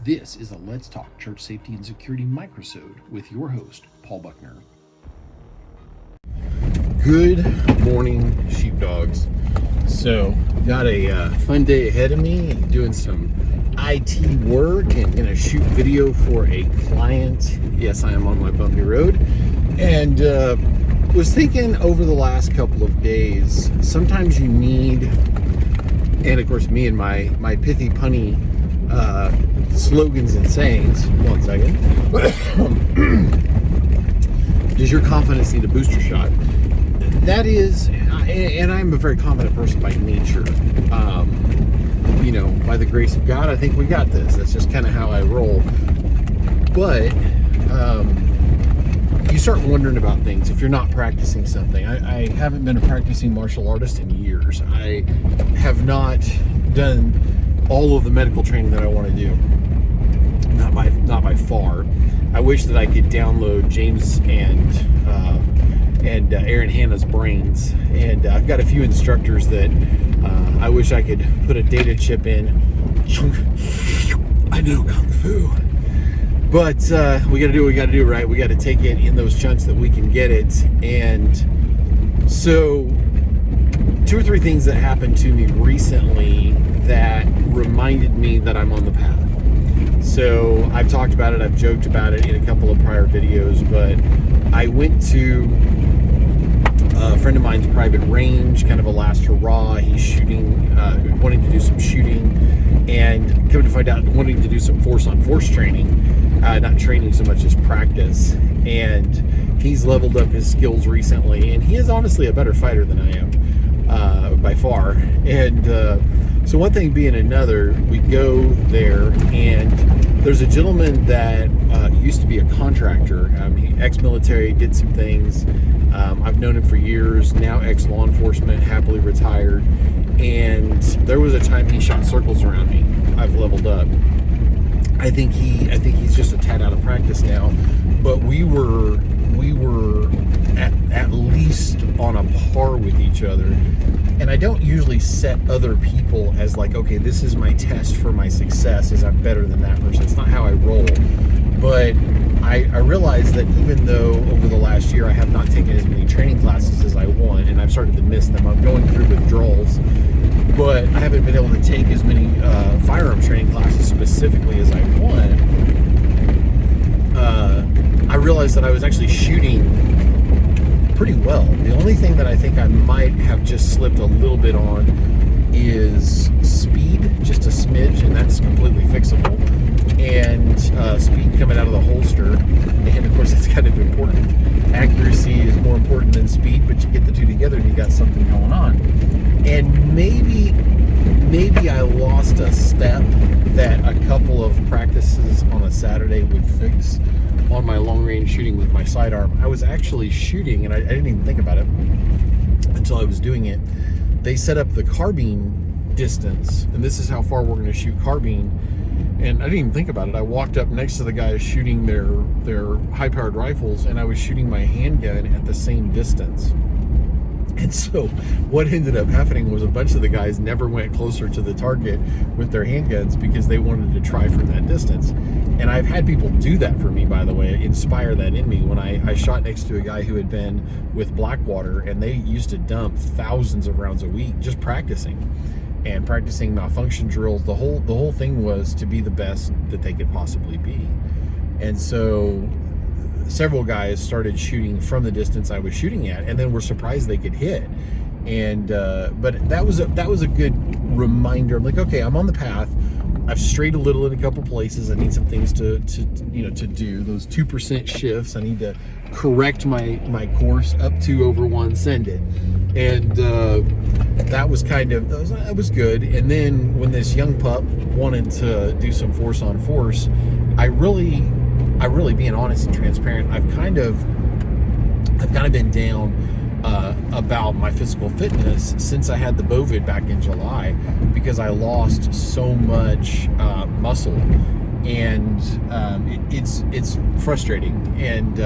This is a Let's Talk Church Safety and Security microsode with your host, Paul Buckner. Good morning, sheepdogs. So, got a fun day ahead of me, doing some IT work and gonna shoot video for a client. Yes, I am on my bumpy road. And was thinking over the last couple of days, sometimes you need, and of course me and my pithy punny slogans and sayings. One second. Does your confidence need a booster shot? That is, and I'm a very confident person by nature. By the grace of God, I think we got this. That's just kind of how I roll. But you start wondering about things if you're not practicing something. I haven't been a practicing martial artist in years. I have not done all of the medical training that I want to do. Not by far. I wish that I could download James and Aaron Hanna's brains, and I've got a few instructors that I wish I could put a data chip in. I know Kung Fu, but we got to do what we got to do, right? We got to take it in those chunks that we can get it. And so 2 or 3 things that happened to me recently that reminded me that I'm on the path. So I've talked about it, I've joked about it in a couple of prior videos, but I went to a friend of mine's private range, kind of a last hurrah. He's shooting, wanting to do some shooting, and come to find out, wanting to do some force-on-force training, not training so much as practice. And he's leveled up his skills recently, and he is honestly a better fighter than I am, by far. And so one thing being another, we go there, and there's a gentleman that used to be a contractor. He ex-military, did some things. I've known him for years, now ex-law enforcement, happily retired. And there was a time he shot circles around me. I've leveled up. I think he's just a tad out of practice now. But we were at least on a par with each other. And I don't usually set other people as like, okay, this is my test for my success, is I'm better than that person. It's not how I roll. But I realized that even though over the last year I have not taken as many training classes as I want, and I've started to miss them, I'm going through withdrawals, but I haven't been able to take as many firearm training classes specifically as I want. I realized that I was actually shooting pretty well. The only thing that I think I might have just slipped a little bit on is speed, just a smidge, and that's completely fixable. And speed coming out of the holster, and of course that's kind of important. Accuracy is more important than speed, but you get the two together and you got something going on. And maybe I lost a step that a couple of practices on a Saturday would fix on my long range shooting with my sidearm. I was actually shooting, and I didn't even think about it until I was doing it. They set up the carbine distance, and this is how far we're going to shoot carbine. And I didn't even think about it. I walked up next to the guys shooting their high-powered rifles, and I was shooting my handgun at the same distance. And so what ended up happening was a bunch of the guys never went closer to the target with their handguns because they wanted to try from that distance. And I've had people do that for me, by the way, inspire that in me. When I shot next to a guy who had been with Blackwater, and they used to dump thousands of rounds a week just practicing malfunction drills. The whole thing was to be the best that they could possibly be. And so several guys started shooting from the distance I was shooting at, and then were surprised they could hit. And but that was a good reminder. I'm like, okay, I'm on the path. I've strayed a little in a couple places. I need some things to do. Those 2% shifts, I need to correct my course up 2 over 1, send it. And that was that was good. And then when this young pup wanted to do some force on force, I really being honest and transparent, I've kind of been down about my physical fitness since I had the Bovid back in July, because I lost so much muscle, and it's frustrating, and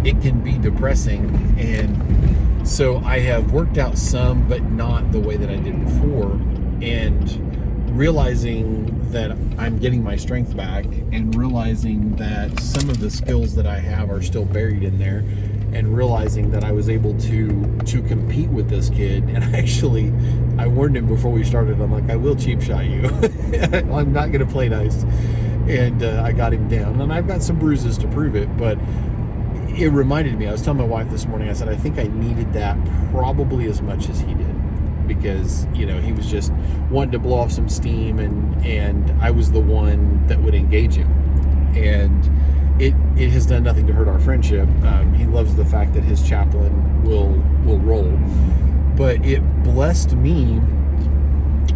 it can be depressing. And so I have worked out some, but not the way that I did before. And realizing that I'm getting my strength back, and realizing that some of the skills that I have are still buried in there, and realizing that I was able to compete with this kid. And I warned him before we started. I'm like, I will cheap shot you. I'm not going to play nice. And I got him down, and I've got some bruises to prove it, but it reminded me. I was telling my wife this morning, I said, I think I needed that probably as much as he did, because, you know, he was just wanting to blow off some steam, and I was the one that would engage him. And it has done nothing to hurt our friendship. He loves the fact that his chaplain will roll, but it blessed me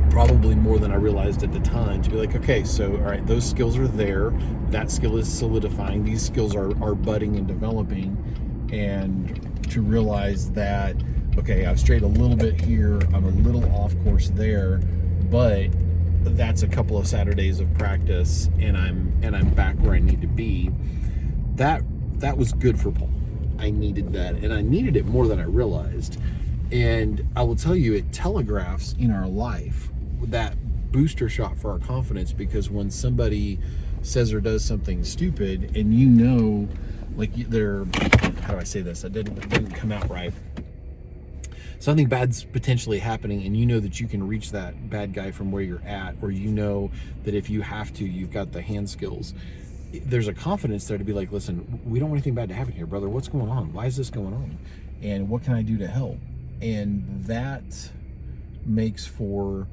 probably more than I realized at the time, to be like, okay, so all right, those skills are there, that skill is solidifying, these skills are budding and developing, and to realize that, okay, I've strayed a little bit here, I'm a little off course there, but that's a couple of Saturdays of practice, and I'm back where I need to be. That was good for Paul. I needed that, and I needed it more than I realized. And I will tell you, it telegraphs in our life that booster shot for our confidence, because when somebody says or does something stupid, and you know, like, they're, how do I say this? It didn't come out right. Something bad's potentially happening, and you know that you can reach that bad guy from where you're at, or you know that if you have to, you've got the hand skills. There's a confidence there to be like, listen, we don't want anything bad to happen here, brother. What's going on? Why is this going on? And what can I do to help? And that makes for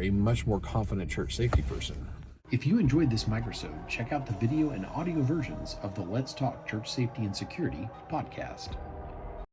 a much more confident church safety person. If you enjoyed this microsode, check out the video and audio versions of the Let's Talk Church Safety and Security podcast.